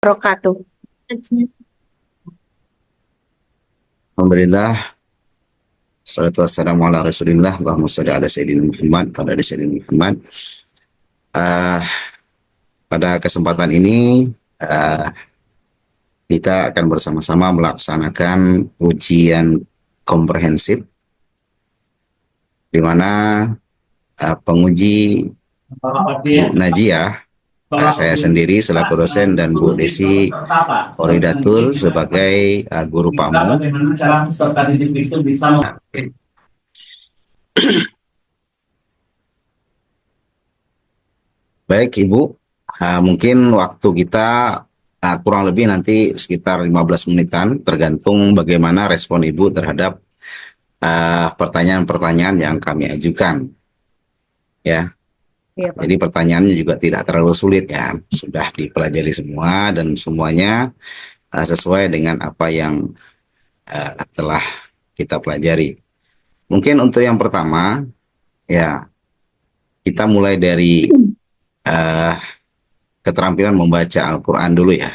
Wabarakatuh. Alhamdulillah, salatu wassalamu ala rasulillah, Allahumma sholli ala Sayyidina Muhammad, pada Sayyidina Muhammad. Ah, Pada kesempatan ini, ah, kita akan bersama-sama melaksanakan ujian komprehensif, di mana penguji Bu Najiyah, saya sendiri selaku dosen, dan Bu Desi Horidatul sebagai guru pamu. Bagaimana cara peserta didik itu bisa Baik Ibu, mungkin waktu kita kurang lebih nanti sekitar 15 menitan, tergantung bagaimana respon Ibu terhadap pertanyaan-pertanyaan yang kami ajukan. Ya, Iya, Pak. jadi pertanyaannya juga tidak terlalu sulit ya, sudah dipelajari semua dan semuanya sesuai dengan apa yang telah kita pelajari. Mungkin untuk yang pertama, ya kita mulai dari uh, keterampilan membaca Al-Quran dulu ya.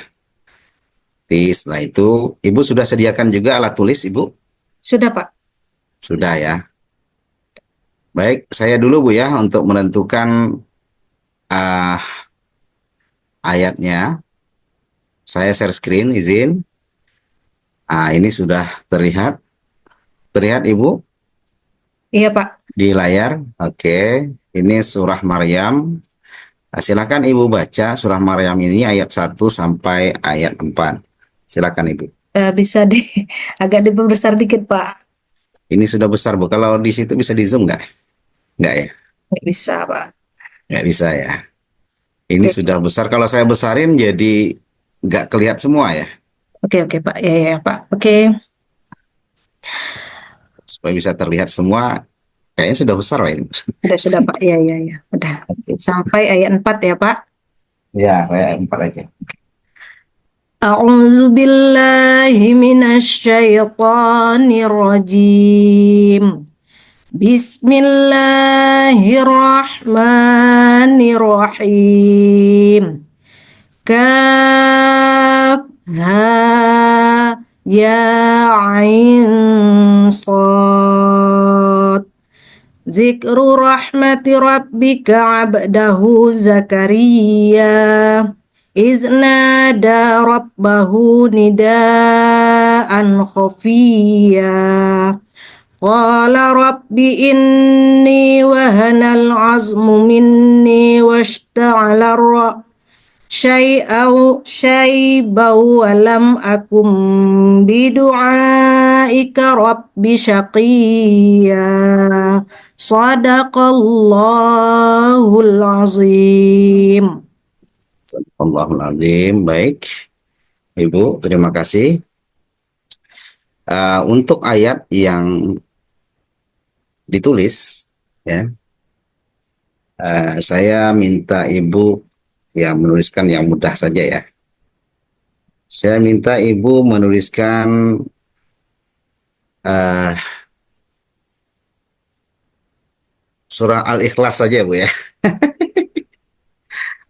Jadi setelah itu, Ibu sudah sediakan juga alat tulis, Ibu? Sudah, Pak. Sudah ya. Baik, saya dulu Bu ya untuk menentukan uh, ayatnya. Saya share screen, izin. Ini sudah terlihat. Terlihat Ibu Iya, Pak. di layar. Oke, ini surah Maryam. Silakan Ibu baca surah Maryam ini ayat 1 sampai ayat 4. Silakan Ibu. Bisa agak diperbesar dikit, Pak. Ini sudah besar Bu. Kalau di situ bisa di zoom nggak? Nggak ya? Nggak bisa, Pak. Nggak bisa ya. Ini Oke, sudah besar. Kalau saya besarin jadi nggak kelihatan semua ya. oke, oke, Pak. Ya, ya, Pak. Oke. Supaya bisa terlihat semua, kayaknya sudah besar lah ini. Sudah, Pak. Ya, ya, ya. Udah. Sampai ayat 4 ya, Pak. Ya, saya empat aja. A'udzu billahi minasy syaithanir rajim. Bismillahirrahmanirrahim. Kaf ha ya ain sad. Zikru rahmati rabbika abdahu Zakaria iznada rabbahu nidaan khafiyya. Qala rabbi inni wahanal azmu minni washta'ala syai'aw wa lam akum bidu'aika rabbi syaqiyya. Sadaqallahul azim. Allahul Azim. Baik, Ibu, terima kasih. Untuk ayat yang ditulis, ya, saya minta Ibu ya menuliskan yang mudah saja ya. Saya minta Ibu menuliskan uh, surah Al-Ikhlas saja Bu ya.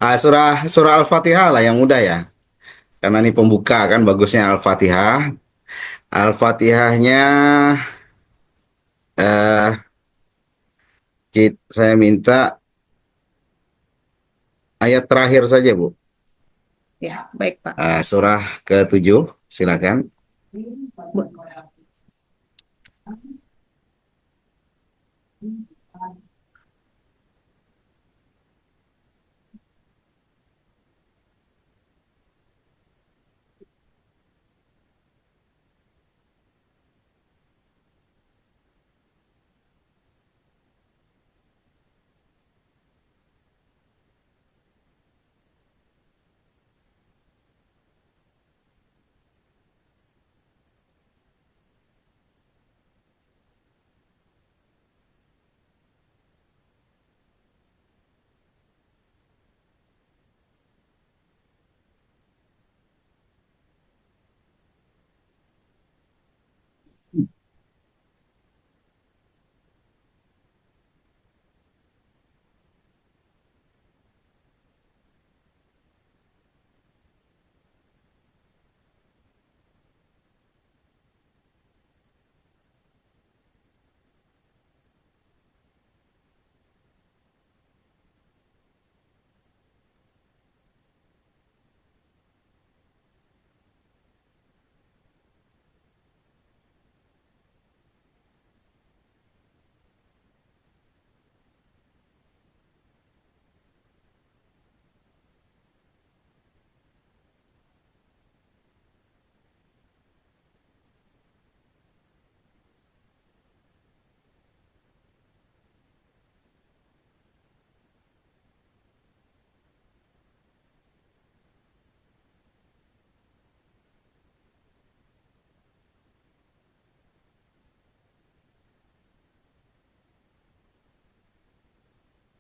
Surah surah Al-Fatihah lah yang mudah ya. Karena ini pembuka kan bagusnya Al-Fatihah. Al-Fatihahnya eh saya minta ayat terakhir saja, Bu. Ya, baik, Pak. Surah ke-7, silakan. Bu-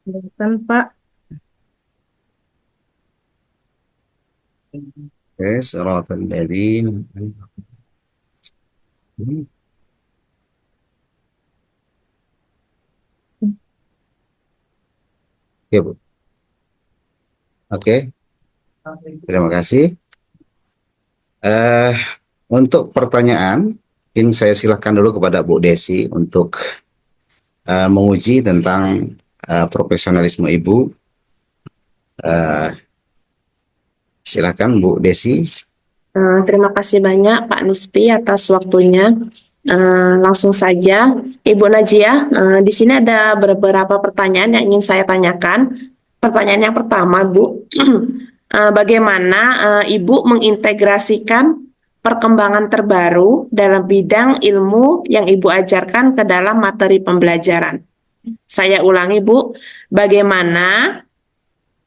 Kelihatan, Pak. Oke, shiratal ladzina. Oke, Bu. Oke, terima kasih. Eh, untuk pertanyaan, mungkin saya silahkan dulu kepada Bu Desi untuk menguji tentang profesionalisme Ibu. Eh, Silakan Bu Desi. Terima kasih banyak Pak Nispi atas waktunya. Langsung saja, Ibu Najia, di sini ada beberapa pertanyaan yang ingin saya tanyakan. Pertanyaan yang pertama, Bu, bagaimana Ibu mengintegrasikan perkembangan terbaru dalam bidang ilmu yang Ibu ajarkan ke dalam materi pembelajaran? Saya ulangi, Bu, bagaimana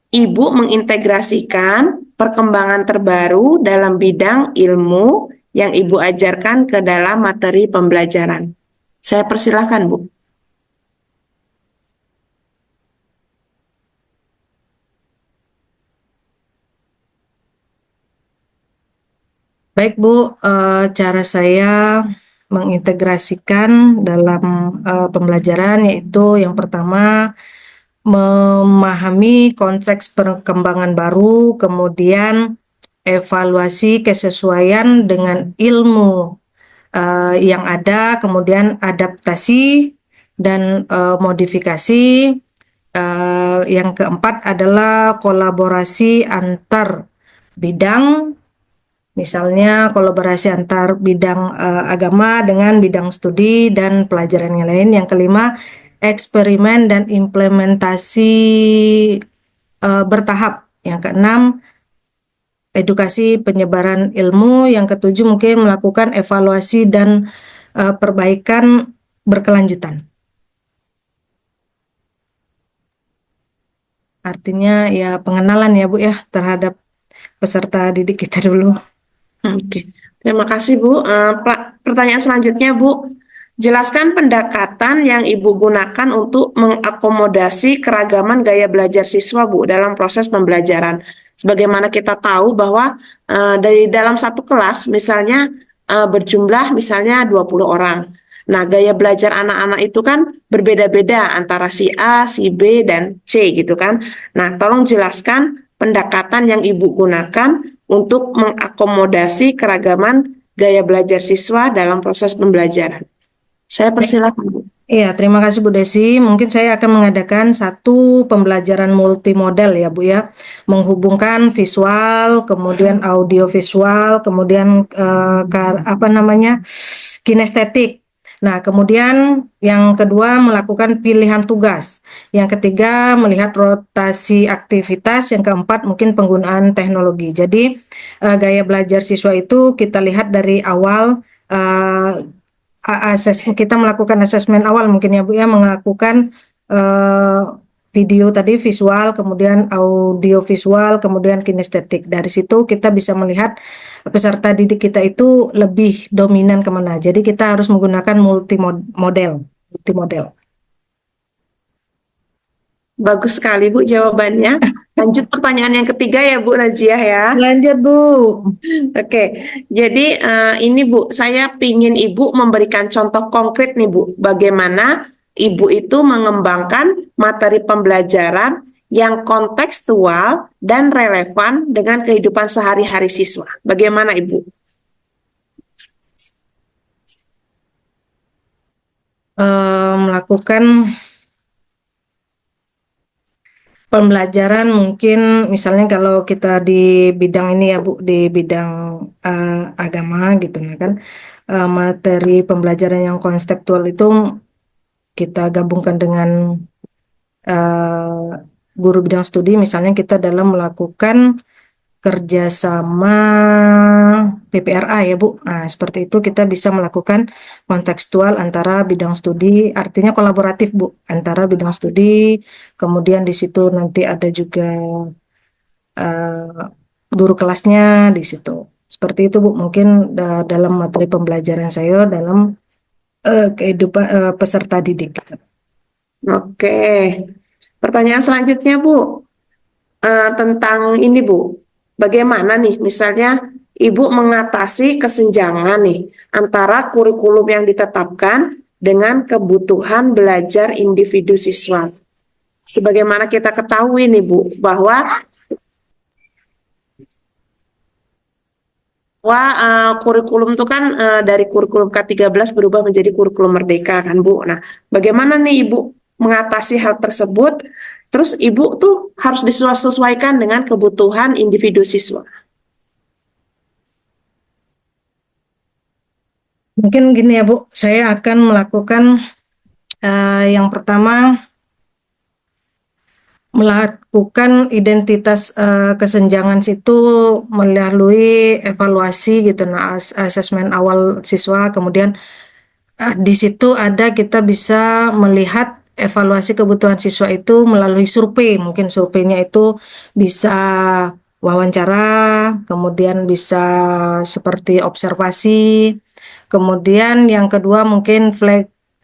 Ibu mengintegrasikan perkembangan terbaru dalam bidang ilmu yang Ibu ajarkan ke dalam materi pembelajaran. Saya persilahkan, Bu. Baik, Bu, cara saya mengintegrasikan dalam pembelajaran yaitu yang pertama memahami konteks perkembangan baru, kemudian evaluasi kesesuaian dengan ilmu yang ada, kemudian adaptasi dan modifikasi. Yang keempat adalah kolaborasi antar bidang, misalnya kolaborasi antar bidang agama dengan bidang studi dan pelajaran yang lain. Yang kelima, eksperimen dan implementasi bertahap. Yang keenam, edukasi penyebaran ilmu. Yang ketujuh, mungkin melakukan evaluasi dan perbaikan berkelanjutan. Artinya ya pengenalan ya Bu ya terhadap peserta didik kita dulu. Oke. Terima kasih, Bu. Pertanyaan selanjutnya, Bu. Jelaskan pendekatan yang Ibu gunakan untuk mengakomodasi keragaman gaya belajar siswa, Bu, dalam proses pembelajaran. Sebagaimana kita tahu bahwa dari dalam satu kelas, misalnya berjumlah misalnya 20 orang. Nah, gaya belajar anak-anak itu kan berbeda-beda antara si A, si B, dan C gitu kan. Nah, tolong jelaskan pendekatan yang Ibu gunakan untuk mengakomodasi keragaman gaya belajar siswa dalam proses pembelajaran. Saya persilakan, Bu. Iya, terima kasih Bu Desi. Mungkin saya akan mengadakan satu pembelajaran multimodal ya Bu ya, menghubungkan visual, kemudian audio visual, kemudian kinestetik. Nah, kemudian yang kedua melakukan pilihan tugas. Yang ketiga melihat rotasi aktivitas. Yang keempat mungkin penggunaan teknologi. Jadi gaya belajar siswa itu kita lihat dari awal. Kita melakukan asesmen awal mungkin ya Bu ya, melakukan video tadi visual, kemudian audio visual, kemudian kinestetik. Dari situ kita bisa melihat peserta didik kita itu lebih dominan kemana. Jadi kita harus menggunakan multimodel. Bagus sekali, Bu, jawabannya. Lanjut pertanyaan yang ketiga ya, Bu Najiah ya. Lanjut Bu. Oke, jadi ini Bu, saya ingin Ibu memberikan contoh konkret nih Bu, bagaimana Ibu itu mengembangkan materi pembelajaran yang kontekstual dan relevan dengan kehidupan sehari-hari siswa. Bagaimana Ibu? Melakukan pembelajaran mungkin misalnya kalau kita di bidang ini ya Bu, di bidang agama gitu nah kan, materi pembelajaran yang konseptual itu kita gabungkan dengan guru bidang studi, misalnya kita dalam melakukan kerjasama PPRA ya Bu. Nah, seperti itu kita bisa melakukan kontekstual antara bidang studi, artinya kolaboratif Bu, antara bidang studi, kemudian di situ nanti ada juga guru kelasnya di situ. Seperti itu Bu, mungkin dalam materi pembelajaran saya dalam kehidupan peserta didik. Oke, Pertanyaan selanjutnya, Bu, tentang ini, Bu. Bagaimana nih, misalnya Ibu mengatasi kesenjangan nih antara kurikulum yang ditetapkan dengan kebutuhan belajar individu siswa. Sebagaimana kita ketahui nih, Bu, bahwa kurikulum itu kan dari kurikulum K13 berubah menjadi kurikulum merdeka kan, Bu. Nah, bagaimana nih Ibu mengatasi hal tersebut? Terus Ibu tuh harus disesuaikan dengan kebutuhan individu siswa. Mungkin gini ya Bu, saya akan melakukan yang pertama melakukan identitas kesenjangan situ melalui evaluasi gitu, nah asesmen awal siswa, kemudian di situ ada kita bisa melihat evaluasi kebutuhan siswa itu melalui survei, mungkin surveinya itu bisa wawancara, kemudian bisa seperti observasi, kemudian yang kedua mungkin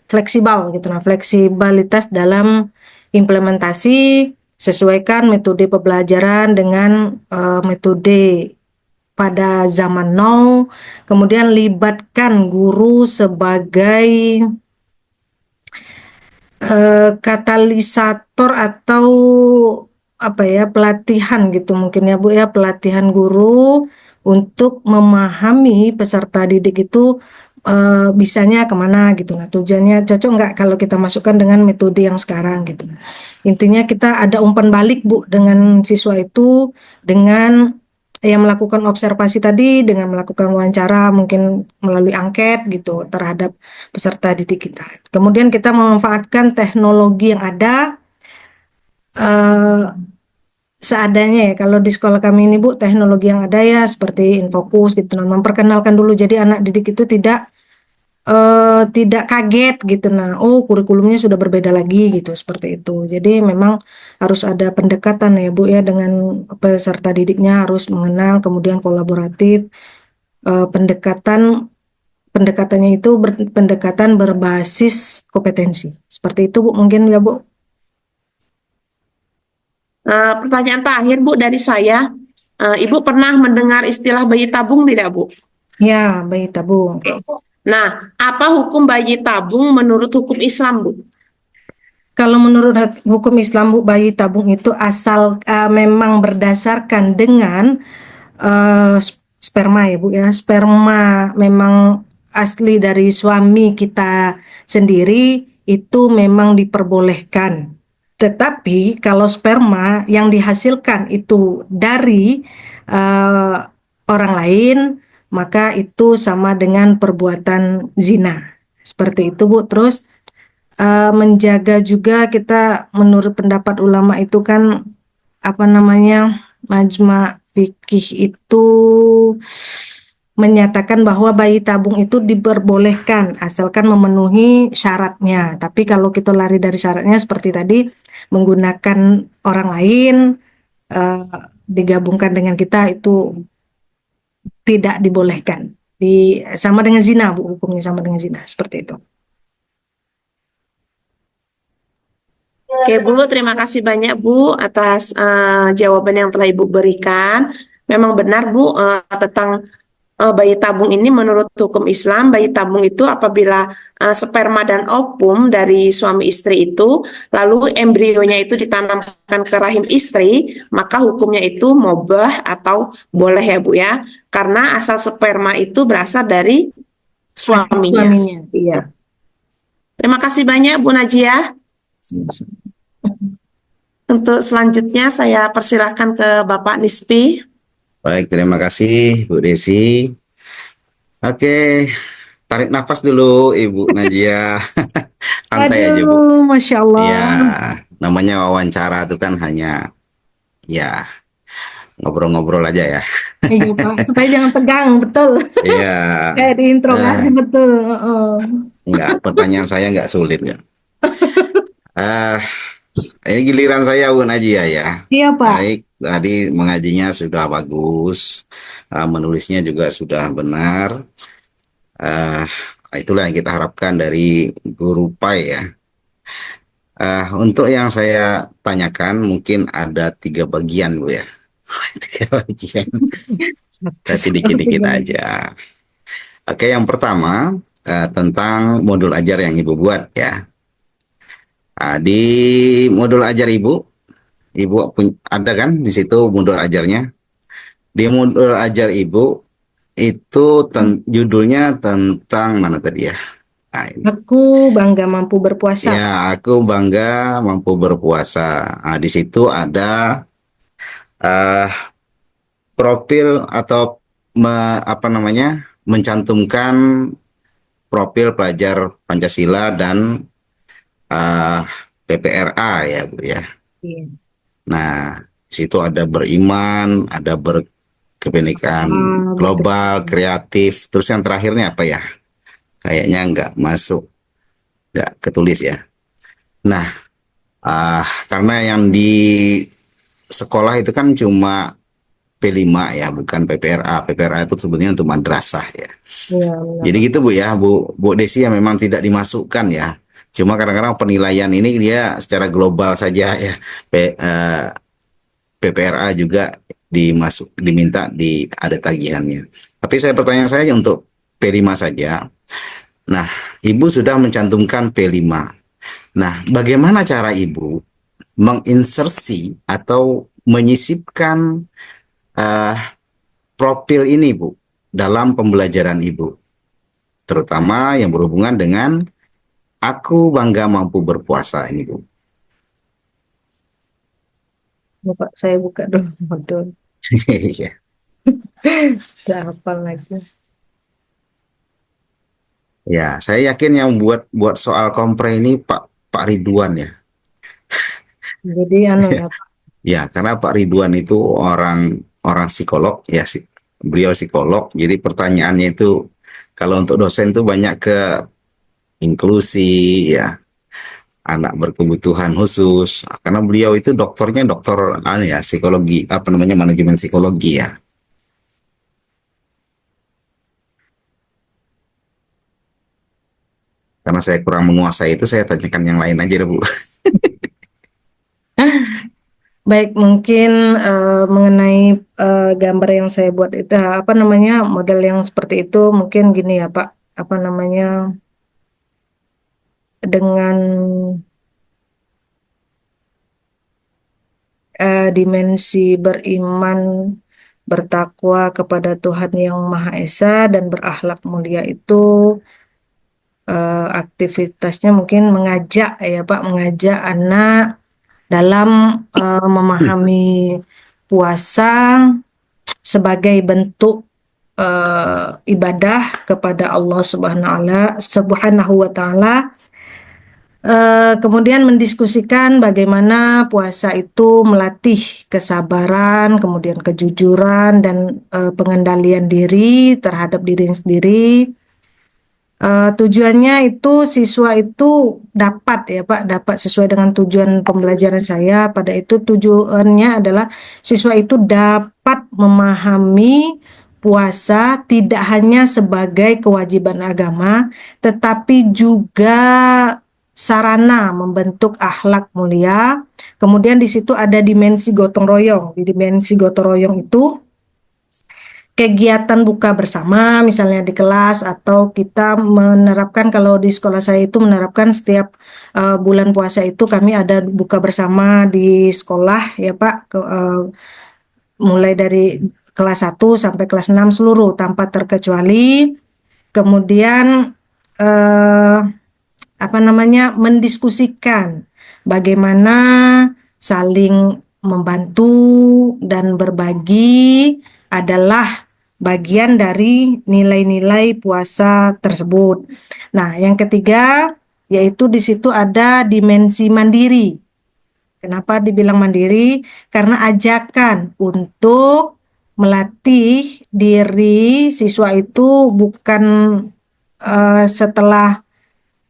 fleksibel gitu, nah fleksibilitas dalam implementasi, sesuaikan metode pembelajaran dengan metode pada zaman now, kemudian libatkan guru sebagai katalisator atau apa ya, pelatihan gitu mungkin ya Bu ya, pelatihan guru untuk memahami peserta didik itu bisanya kemana gitu. Nah tujuannya cocok nggak kalau kita masukkan dengan metode yang sekarang gitu. Intinya kita ada umpan balik Bu dengan siswa itu, dengan yang melakukan observasi tadi, dengan melakukan wawancara mungkin melalui angket gitu terhadap peserta didik kita. Kemudian kita memanfaatkan teknologi yang ada seadanya ya. Kalau di sekolah kami ini Bu, teknologi yang ada ya seperti Infocus gitu, nah, memperkenalkan dulu jadi anak didik itu tidak kaget gitu, nah oh kurikulumnya sudah berbeda lagi gitu, seperti itu. Jadi memang harus ada pendekatan ya Bu ya, dengan peserta didiknya harus mengenal, kemudian kolaboratif, pendekatannya itu pendekatan berbasis kompetensi, seperti itu Bu mungkin ya Bu. Pertanyaan terakhir, Bu, dari saya. Ibu pernah mendengar istilah bayi tabung tidak, Bu? Ya, bayi tabung. Nah, apa hukum bayi tabung menurut hukum Islam, Bu? Kalau menurut hukum Islam Bu, bayi tabung itu asal memang berdasarkan dengan sperma ya Bu ya. Sperma memang asli dari suami kita sendiri itu memang diperbolehkan. Tetapi kalau sperma yang dihasilkan itu dari orang lain, maka itu sama dengan perbuatan zina. Seperti itu Bu. Terus menjaga juga kita, menurut pendapat ulama itu kan apa namanya, Majma' Fikih itu menyatakan bahwa bayi tabung itu diperbolehkan asalkan memenuhi syaratnya. Tapi kalau kita lari dari syaratnya seperti tadi, menggunakan orang lain digabungkan dengan kita, itu tidak dibolehkan. Sama dengan zina Bu, hukumnya sama dengan zina, seperti itu. Oke, Bu, terima kasih banyak, Bu, atas jawaban yang telah Ibu berikan. Memang benar, Bu, tentang bayi tabung ini menurut hukum Islam, bayi tabung itu apabila sperma dan ovum dari suami istri itu, lalu embrionya itu ditanamkan ke rahim istri, maka hukumnya itu mubah atau boleh ya, Bu ya. Karena asal sperma itu berasal dari suaminya. Iya. Terima kasih banyak, Bu Najia. Untuk selanjutnya saya persilahkan ke Bapak Nispi. Baik, terima kasih Bu Desi. Oke, tarik nafas dulu Ibu Najia. Santai aja Bu. Aduh, Masya Allah. Ya, namanya wawancara itu kan hanya ya ngobrol-ngobrol aja ya. Iya Pak, supaya jangan tegang, betul. Iya. Kayak diinterogasi, betul. Enggak, pertanyaan saya enggak sulit ya. Ini giliran saya Bu Najia ya. Iya Pak. Baik, tadi mengajinya sudah bagus, menulisnya juga sudah benar. Itulah yang kita harapkan dari guru PAI ya. Untuk yang saya tanyakan mungkin ada 3 bagian Bu ya. 3 bagian, tapi dikit-dikit aja. Oke, yang pertama tentang modul ajar yang Ibu buat ya. Di modul ajar Ibu ada kan di situ modul ajarnya. Di modul ajar Ibu itu judulnya tentang mana tadi ya? Nah, ini. Aku bangga mampu berpuasa. Ya, aku bangga mampu berpuasa. Nah, di situ ada eh, profil atau apa namanya, mencantumkan profil pelajar Pancasila dan eh, PPRA ya Bu ya. Iya. Nah, di situ ada beriman, ada berkebinekaan global, Betul. kreatif. Terus yang terakhirnya apa ya? Kayaknya nggak masuk, nggak ketulis ya. Nah, karena yang di sekolah itu kan cuma P5 ya, bukan PPRA. PPRA itu sebetulnya untuk madrasah ya. Iya, Jadi benar. gitu Bu ya, Bu Desi, ya memang tidak dimasukkan ya. Cuma kadang-kadang penilaian ini dia secara global saja ya. PPRA juga diminta ada tagihannya. Tapi pertanyaan saya untuk P5 saja. Nah, Ibu sudah mencantumkan P5. Nah, bagaimana cara Ibu menginsersi atau menyisipkan eh, profil ini Bu dalam pembelajaran Ibu, terutama yang berhubungan dengan aku bangga mampu berpuasa ini Bu. Bapak, saya buka dulu modul. Iya. Udah hafal lagi. Ya, saya yakin yang buat soal kompre ini Pak Ridwan ya. Jadi ya Pak. Ya, karena Pak Ridwan itu orang orang psikolog ya, beliau psikolog. Jadi pertanyaannya itu kalau untuk dosen itu banyak ke inklusi ya, anak berkebutuhan khusus. Karena beliau itu doktornya doktor ya, psikologi, apa namanya, manajemen psikologi ya. Karena saya kurang menguasai itu, saya tanyakan yang lain aja deh Bu. Baik, mungkin mengenai gambar yang saya buat itu apa namanya, model yang seperti itu mungkin gini ya Pak, apa namanya, dengan dimensi beriman, bertakwa kepada Tuhan Yang Maha Esa dan berakhlak mulia itu aktivitasnya mungkin mengajak ya Pak, mengajak anak dalam memahami puasa sebagai bentuk ibadah kepada Allah Subhanahu wa Ta'ala. Kemudian mendiskusikan bagaimana puasa itu melatih kesabaran, kemudian kejujuran dan pengendalian diri terhadap diri sendiri. Tujuannya itu siswa itu dapat ya Pak, dapat sesuai dengan tujuan pembelajaran saya. Pada itu tujuannya adalah siswa itu dapat memahami puasa tidak hanya sebagai kewajiban agama, tetapi juga sarana membentuk akhlak mulia. Kemudian di situ ada dimensi gotong royong. Di dimensi gotong royong itu kegiatan buka bersama misalnya di kelas, atau kita menerapkan, kalau di sekolah saya itu menerapkan setiap bulan puasa itu kami ada buka bersama di sekolah ya Pak, mulai dari kelas 1 sampai kelas 6 seluruh tanpa terkecuali. Kemudian apa namanya, mendiskusikan bagaimana saling membantu dan berbagi adalah bagian dari nilai-nilai puasa tersebut. Nah, yang ketiga yaitu di situ ada dimensi mandiri. Kenapa dibilang mandiri? Karena ajakan untuk melatih diri siswa itu bukan setelah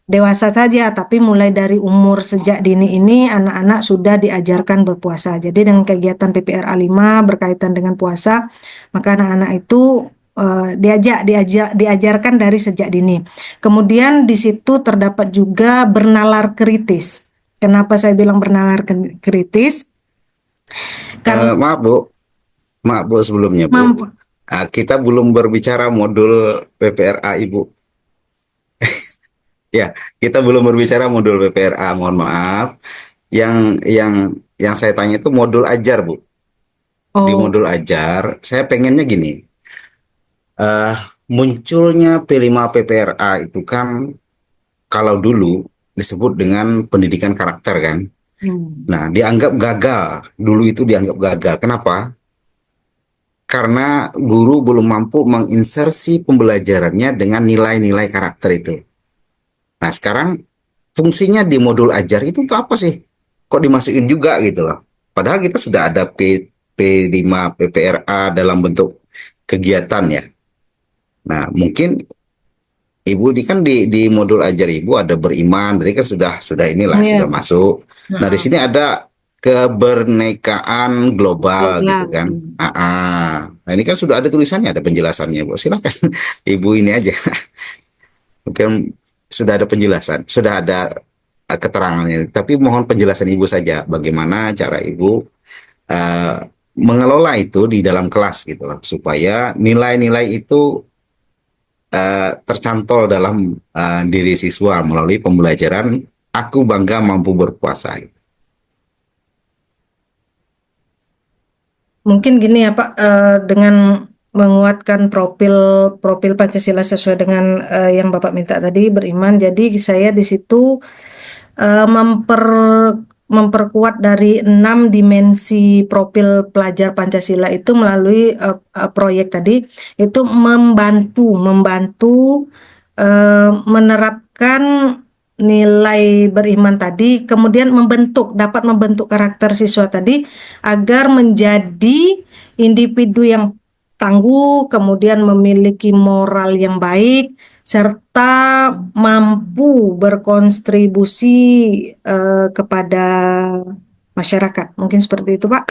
dewasa saja, tapi mulai dari umur sejak dini ini anak-anak sudah diajarkan berpuasa. Jadi dengan kegiatan PPRA 5 berkaitan dengan puasa, maka anak-anak itu diajarkan dari sejak dini. Kemudian di situ terdapat juga bernalar kritis. Kenapa saya bilang bernalar kritis? Karena Maaf Bu sebelumnya Bu. mampu. Kita belum berbicara modul PPRA Ibu. Ya, kita belum berbicara modul PPRA. Mohon maaf. Yang saya tanya itu modul ajar Bu. Di Oh, modul ajar, saya pengennya gini. eh Munculnya P5 PPRA itu kan kalau dulu disebut dengan pendidikan karakter kan. hmm. Nah, dianggap gagal. Dulu itu dianggap gagal. Kenapa? Karena guru belum mampu menginsersi pembelajarannya dengan nilai-nilai karakter itu. Nah, sekarang fungsinya di modul ajar itu tuh apa sih? Kok dimasukin juga gitu loh. Padahal kita sudah ada P5 PPRA dalam bentuk kegiatan ya. Nah, mungkin Ibu ini kan di modul ajar Ibu ada beriman, tadi kan sudah inilah Iya. sudah masuk. Nah, di Nah, sini ada kebernekaan global gitu global. kan. Nah, ini kan sudah ada tulisannya, ada penjelasannya, Bu. Silakan Ibu ini aja. Mungkin sudah ada penjelasan, sudah ada keterangannya. Tapi mohon penjelasan Ibu saja, bagaimana cara Ibu eh, mengelola itu di dalam kelas gitu loh, supaya nilai-nilai itu tercantol dalam diri siswa melalui pembelajaran aku bangga mampu berpuasa. Mungkin gini ya Pak, dengan menguatkan profil profil Pancasila sesuai dengan yang Bapak minta tadi, beriman. Jadi saya di situ memperkuat dari 6 dimensi profil pelajar Pancasila itu melalui proyek tadi, itu membantu menerapkan nilai beriman tadi, kemudian dapat membentuk karakter siswa tadi agar menjadi individu yang tangguh, kemudian memiliki moral yang baik, serta mampu berkontribusi kepada masyarakat. Mungkin seperti itu, Pak.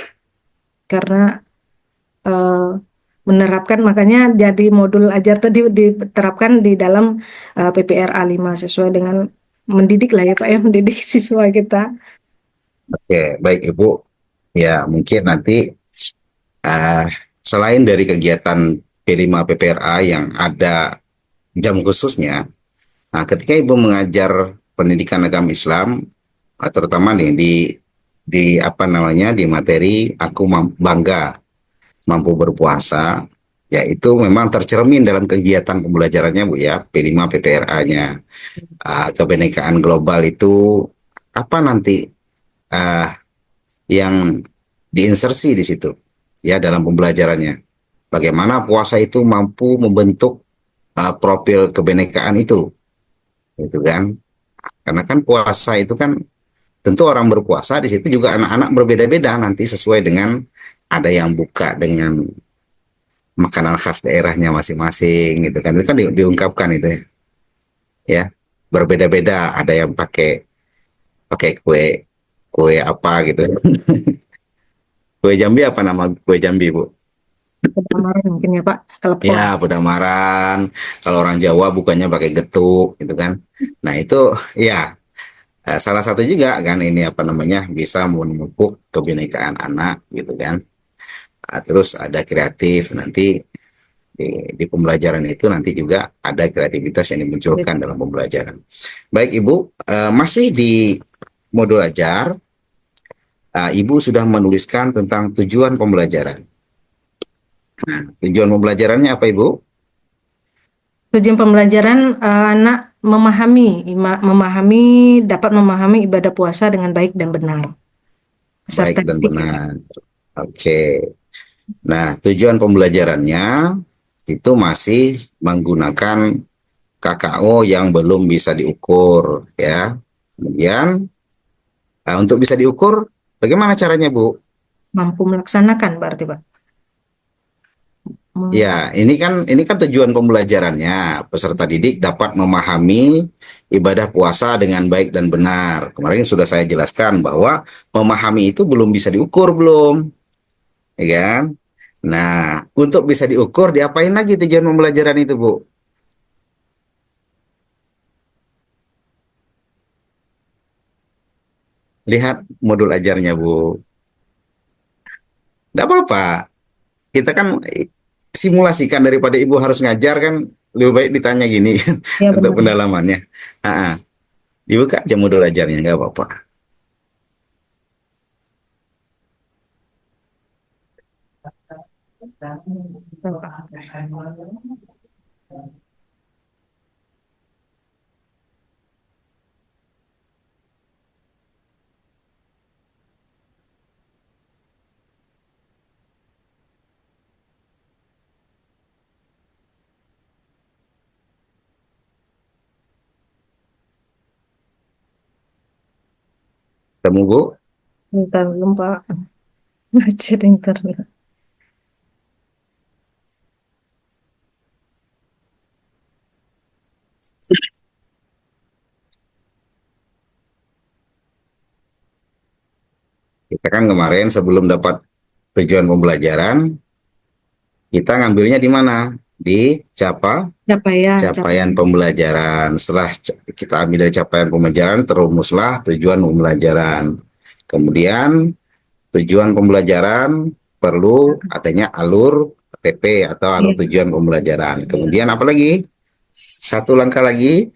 Karena eh, menerapkan, makanya jadi modul ajar tadi diterapkan di dalam PPRA 5 sesuai dengan mendidik lah ya Pak ya, mendidik siswa kita. Oke, baik Ibu. Ya, mungkin nanti eh, selain dari kegiatan P5 PPRA yang ada jam khususnya, nah ketika Ibu mengajar pendidikan agama Islam, terutama nih di apa namanya di materi aku bangga mampu berpuasa, ya itu memang tercermin dalam kegiatan pembelajarannya Bu ya, P5 PPRA-nya. Kebenekaan global itu apa nanti uh, yang diinsersi di situ ya dalam pembelajarannya. Bagaimana puasa itu mampu membentuk profil kebenekaan itu, gitu kan? Karena kan puasa itu kan tentu orang berpuasa di situ juga anak-anak berbeda-beda nanti sesuai dengan ada yang buka dengan makanan khas daerahnya masing-masing gitu kan. Itu kan diungkapkan itu ya. Berbeda-beda, ada yang pakai pakai kue kue apa gitu. Kue Jambi apa nama kue Jambi, Bu? Kedamaian mungkin ya Pak, Ya, kelepon. Bedamaran. Kalau orang Jawa bukannya pakai getuk gitu kan. Nah, itu ya salah satu juga kan ini apa namanya bisa memupuk kebinekaan anak gitu kan. Terus ada kreatif nanti di pembelajaran itu nanti juga ada kreativitas yang dimunculkan dalam pembelajaran. Baik Ibu, masih di modul ajar, Ibu sudah menuliskan tentang tujuan pembelajaran. Nah, tujuan pembelajarannya apa Ibu? Tujuan pembelajaran anak dapat memahami ibadah puasa dengan baik dan benar. Baik Serta dan etik. benar. Oke. Nah, tujuan pembelajarannya itu masih menggunakan KKO yang belum bisa diukur ya. Kemudian untuk bisa diukur bagaimana caranya, Bu? Mampu melaksanakan berarti Pak. Ya, ini kan tujuan pembelajarannya. Peserta didik dapat memahami ibadah puasa dengan baik dan benar. Kemarin sudah saya jelaskan bahwa memahami itu belum bisa diukur belum, ya kan? Nah, untuk bisa diukur diapain lagi tujuan pembelajaran itu, Bu? lihat modul ajarnya, Bu. Tidak apa-apa. Kita kan simulasikan daripada Ibu harus ngajar kan, lebih baik ditanya gini kan, Ya untuk benar. pendalamannya. Ah, ah. Dibuka aja modul ajarnya, nggak apa-apa. Temu, Bu. Bentar belum Pak. Macet internet. Kita kan kemarin sebelum dapat tujuan pembelajaran, kita ngambilnya di mana? Di Capaian, capaian pembelajaran. Setelah kita ambil dari capaian pembelajaran, terumuslah tujuan pembelajaran. Kemudian tujuan pembelajaran perlu adanya alur TP atau alur Iya. tujuan pembelajaran. Kemudian apa lagi? Satu langkah lagi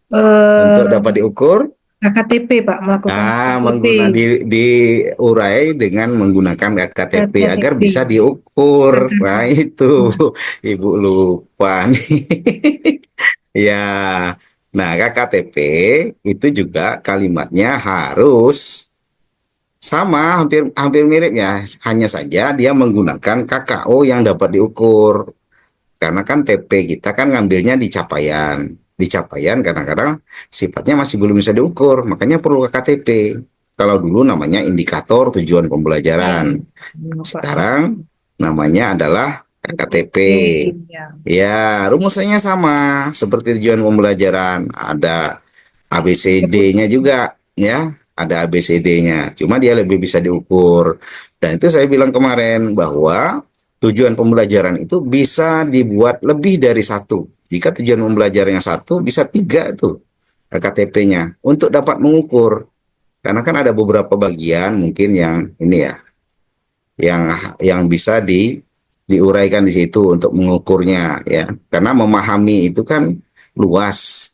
untuk Eh, dapat diukur. KKTP Pak, melakukan KKTP. Diurai dengan menggunakan KTP agar KKTP. bisa diukur. Nah, itu Nah, Ibu lupa nih. Ya. Nah, KKTP itu juga kalimatnya harus sama, hampir hampir mirip ya. Hanya saja dia menggunakan KKO yang dapat diukur. Karena kan TP kita kan ngambilnya di capaian. Di capaian kadang-kadang sifatnya masih belum bisa diukur, makanya perlu KTP. Kalau dulu namanya indikator tujuan pembelajaran. Pak. Sekarang namanya adalah KTP. Ya. Ya, rumusnya sama seperti tujuan pembelajaran. Ada ABCD-nya juga, ya. Ada ABCD-nya. Cuma dia lebih bisa diukur. Dan itu saya bilang kemarin bahwa tujuan pembelajaran itu bisa dibuat lebih dari satu. Jika tujuan pembelajaran yang satu, bisa tiga tuh KTP-nya untuk dapat mengukur. Karena kan ada beberapa bagian mungkin yang ini ya, yang bisa diuraikan di situ untuk mengukurnya ya. Karena memahami itu kan luas,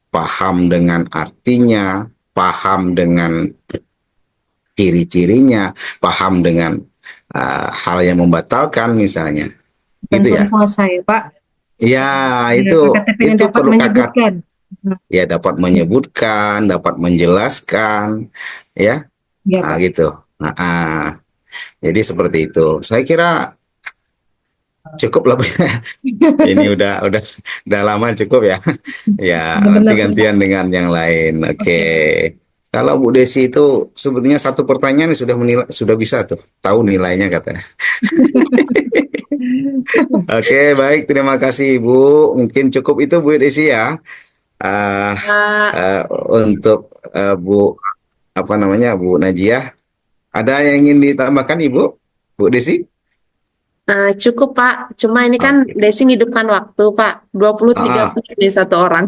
paham dengan artinya, paham dengan ciri-cirinya, paham dengan hal yang membatalkan misalnya, gitu Tentu ya. puasa ya Pak. Ya, Ya, KKTP yang itu dapat perlu kakak menyebutkan. ya, dapat menyebutkan, dapat menjelaskan, ya, Ya Pak. gitu. Jadi seperti itu. Saya kira cukup lah. Ini udah lama cukup ya. Ya, nanti Benar Pak. gantian dengan yang lain. Oke. Oke. Kalau Bu Desi itu sebetulnya satu pertanyaan sudah menilai, sudah bisa tuh tahu nilainya katanya. Oke, baik, terima kasih Ibu. Mungkin cukup itu Bu Desi ya. Ah, Pak. untuk Bu apa namanya Bu Najiyah, ada yang ingin ditambahkan Ibu? Bu Desi? Cukup Pak, cuma ini kan Oke. Desi hidupkan waktu Pak, 20-30 Ah, menit satu orang.